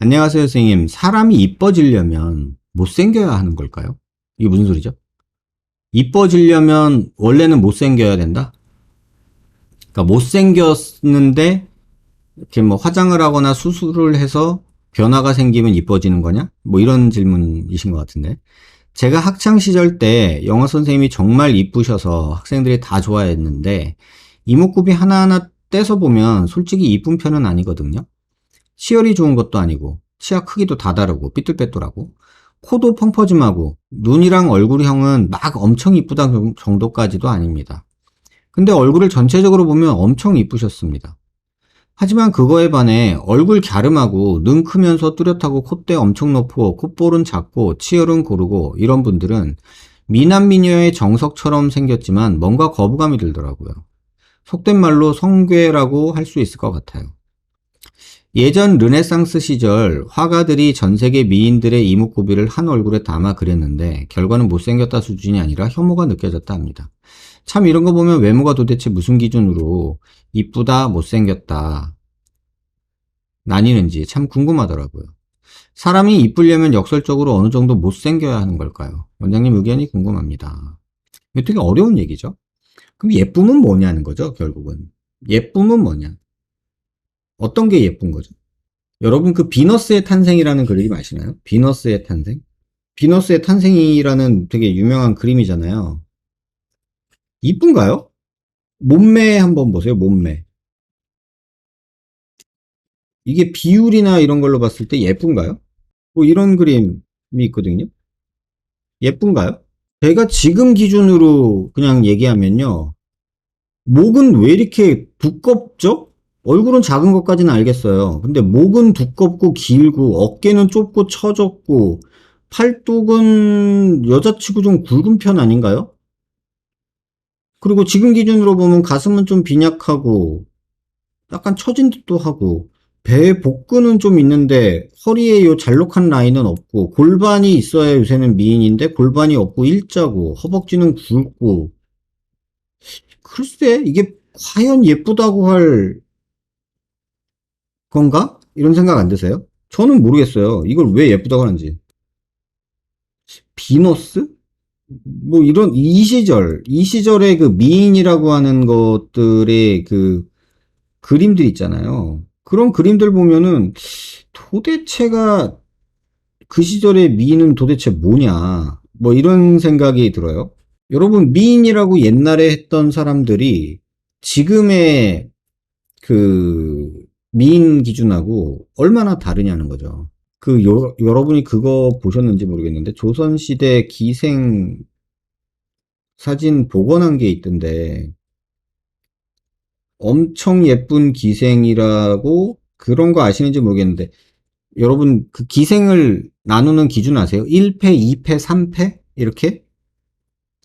안녕하세요, 선생님. 사람이 이뻐지려면 못생겨야 하는 걸까요? 이게 무슨 소리죠? 이뻐지려면 원래는 못생겨야 된다? 그러니까 못생겼는데 이렇게 뭐 화장을 하거나 수술을 해서 변화가 생기면 이뻐지는 거냐? 뭐 이런 질문이신 것 같은데. 제가 학창 시절 때 영어 선생님이 정말 이쁘셔서 학생들이 다 좋아했는데 이목구비 하나하나 떼서 보면 솔직히 이쁜 편은 아니거든요. 치열이 좋은 것도 아니고 치아 크기도 다 다르고 삐뚤빼뚤하고 코도 펑퍼짐하고 눈이랑 얼굴형은 막 엄청 이쁘다 정도까지도 아닙니다. 근데 얼굴을 전체적으로 보면 엄청 이쁘셨습니다. 하지만 그거에 반해 얼굴 갸름하고 눈 크면서 뚜렷하고 콧대 엄청 높고 콧볼은 작고 치열은 고르고 이런 분들은 미남 미녀의 정석처럼 생겼지만 뭔가 거부감이 들더라고요. 속된 말로 성괴라고 할 수 있을 것 같아요. 예전 르네상스 시절 화가들이 전 세계 미인들의 이목구비를 한 얼굴에 담아 그렸는데 결과는 못생겼다 수준이 아니라 혐오가 느껴졌다 합니다. 참 이런 거 보면 외모가 도대체 무슨 기준으로 이쁘다 못생겼다 나뉘는지 참 궁금하더라고요. 사람이 이쁘려면 역설적으로 어느 정도 못생겨야 하는 걸까요? 원장님 의견이 궁금합니다. 이거 되게 어려운 얘기죠. 그럼 예쁨은 뭐냐는 거죠, 결국은. 예쁨은 뭐냐? 어떤 게 예쁜 거죠? 여러분 그 비너스의 탄생이라는 그림 아시나요? 비너스의 탄생? 비너스의 탄생이라는 되게 유명한 그림이잖아요. 이쁜가요? 몸매 한번 보세요. 몸매. 이게 비율이나 이런 걸로 봤을 때 예쁜가요? 뭐 이런 그림이 있거든요. 예쁜가요? 제가 지금 기준으로 그냥 얘기하면요. 목은 왜 이렇게 두껍죠? 얼굴은 작은 것까지는 알겠어요. 근데 목은 두껍고 길고 어깨는 좁고 처졌고 팔뚝은 여자치고 좀 굵은 편 아닌가요? 그리고 지금 기준으로 보면 가슴은 좀 빈약하고 약간 처진 듯도 하고 배 복근은 좀 있는데 허리에 요 잘록한 라인은 없고 골반이 있어야 요새는 미인인데 골반이 없고 일자고 허벅지는 굵고 글쎄 이게 과연 예쁘다고 할 건가? 이런 생각 안 드세요? 저는 모르겠어요. 이걸 왜 예쁘다고 하는지. 비너스? 뭐 이런 이 시절의 그 미인이라고 하는 것들의 그 그림들 있잖아요. 그런 그림들 보면은 도대체가 그 시절의 미인은 도대체 뭐냐. 뭐 이런 생각이 들어요. 여러분, 미인이라고 옛날에 했던 사람들이 지금의 그 미인 기준하고 얼마나 다르냐는 거죠. 여러분이 그거 보셨는지 모르겠는데, 조선시대 기생 사진 복원한 게 있던데, 엄청 예쁜 기생이라고 그런 거 아시는지 모르겠는데, 여러분 그 기생을 나누는 기준 아세요? 1패, 2패, 3패? 이렇게?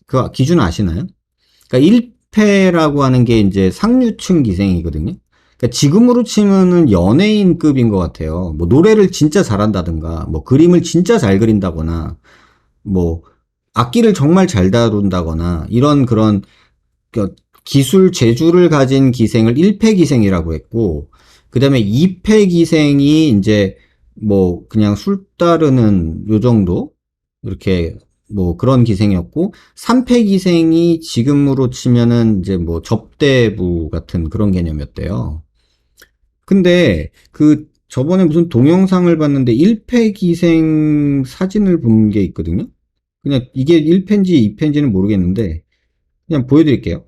그 기준 아시나요? 그러니까 1패라고 하는 게 이제 상류층 기생이거든요. 그러니까 지금으로 치면은 연예인급인 것 같아요. 뭐 노래를 진짜 잘한다든가, 뭐 그림을 진짜 잘 그린다거나, 뭐 악기를 정말 잘 다룬다거나 이런 그런 그 기술 재주를 가진 기생을 1패 기생이라고 했고, 그 다음에 2패 기생이 이제 뭐 그냥 술 따르는 요 정도 이렇게 뭐 그런 기생이었고, 3패 기생이 지금으로 치면은 이제 뭐 접대부 같은 그런 개념이었대요. 근데 그 저번에 무슨 동영상을 봤는데 1패 기생 사진을 본 게 있거든요. 그냥 이게 1패인지 2패인지는 모르겠는데 그냥 보여드릴게요.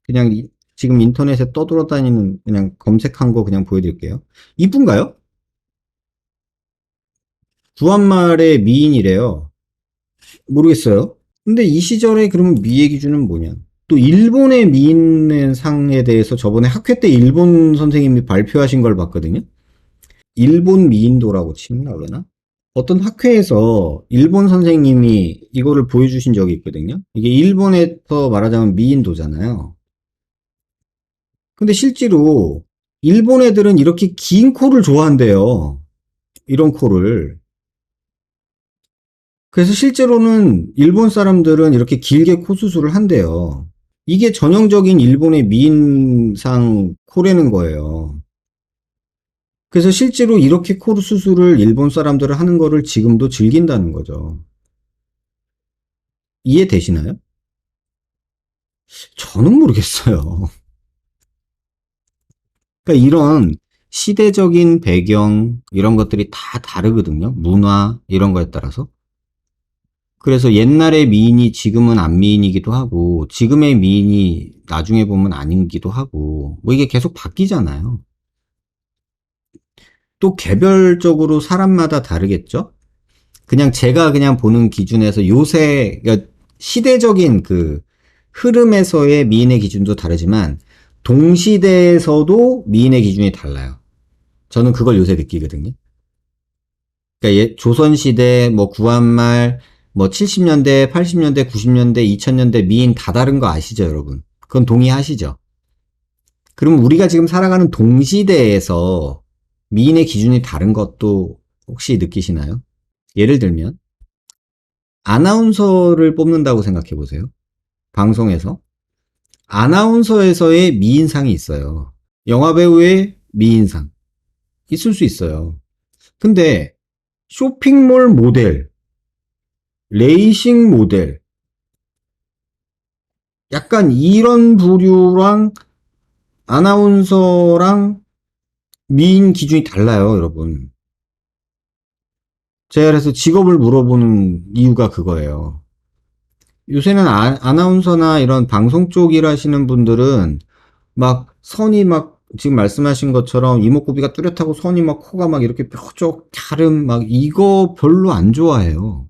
그냥 지금 인터넷에 떠돌아다니는 그냥 검색한 거 그냥 보여드릴게요. 이쁜가요? 구한말의 미인이래요. 모르겠어요. 근데 이 시절에 그러면 미의 기준은 뭐냐? 또 일본의 미인 상에 대해서 저번에 학회 때 일본 선생님이 발표하신 걸 봤거든요. 일본 미인도라고 치면 나오려나? 어떤 학회에서 일본 선생님이 이거를 보여주신 적이 있거든요. 이게 일본에서 말하자면 미인도잖아요. 근데 실제로 일본 애들은 이렇게 긴 코를 좋아한대요. 이런 코를. 그래서 실제로는 일본 사람들은 이렇게 길게 코 수술을 한대요. 이게 전형적인 일본의 미인상 코라는 거예요. 그래서 실제로 이렇게 코르 수술을 일본 사람들은 하는 거를 지금도 즐긴다는 거죠. 이해되시나요? 저는 모르겠어요. 그러니까 이런 시대적인 배경, 이런 것들이 다 다르거든요. 문화, 이런 거에 따라서. 그래서 옛날의 미인이 지금은 안 미인이기도 하고, 지금의 미인이 나중에 보면 아니기도 하고, 뭐 이게 계속 바뀌잖아요. 또 개별적으로 사람마다 다르겠죠? 그냥 제가 그냥 보는 기준에서 요새, 그러니까 시대적인 그 흐름에서의 미인의 기준도 다르지만, 동시대에서도 미인의 기준이 달라요. 저는 그걸 요새 느끼거든요. 그러니까 조선시대, 뭐 구한말, 뭐 70년대, 80년대, 90년대, 2000년대 미인 다 다른 거 아시죠, 여러분? 그건 동의하시죠? 그럼 우리가 지금 살아가는 동시대에서 미인의 기준이 다른 것도 혹시 느끼시나요? 예를 들면 아나운서를 뽑는다고 생각해 보세요. 방송에서 아나운서에서의 미인상이 있어요. 영화배우의 미인상 있을 수 있어요. 근데 쇼핑몰 모델, 레이싱 모델, 약간 이런 부류랑 아나운서랑 미인 기준이 달라요, 여러분. 제가 그래서 직업을 물어보는 이유가 그거예요. 요새는 아나운서나 이런 방송 쪽 일하시는 분들은 막 선이 막 지금 말씀하신 것처럼 이목구비가 뚜렷하고 선이 막 코가 막 이렇게 뾰족 갸름 막 이거 별로 안 좋아해요.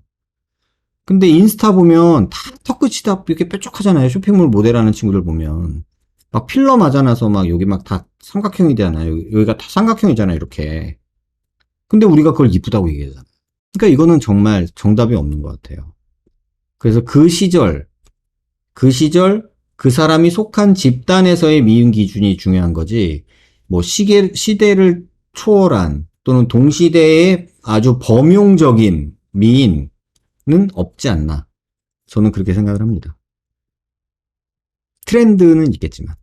근데 인스타 보면 다 턱끝이 다 이렇게 뾰족하잖아요. 쇼핑몰 모델하는 친구들 보면. 막 필러 맞아놔서 막 여기 막 다 삼각형이 되잖아요. 여기가 다 삼각형이잖아요. 이렇게. 근데 우리가 그걸 이쁘다고 얘기하잖아요. 그러니까 이거는 정말 정답이 없는 것 같아요. 그래서 그 시절 그 사람이 속한 집단에서의 미인 기준이 중요한 거지. 뭐 시대를 초월한 또는 동시대의 아주 범용적인 미인은 없지 않나. 저는 그렇게 생각을 합니다. 트렌드는 있겠지만.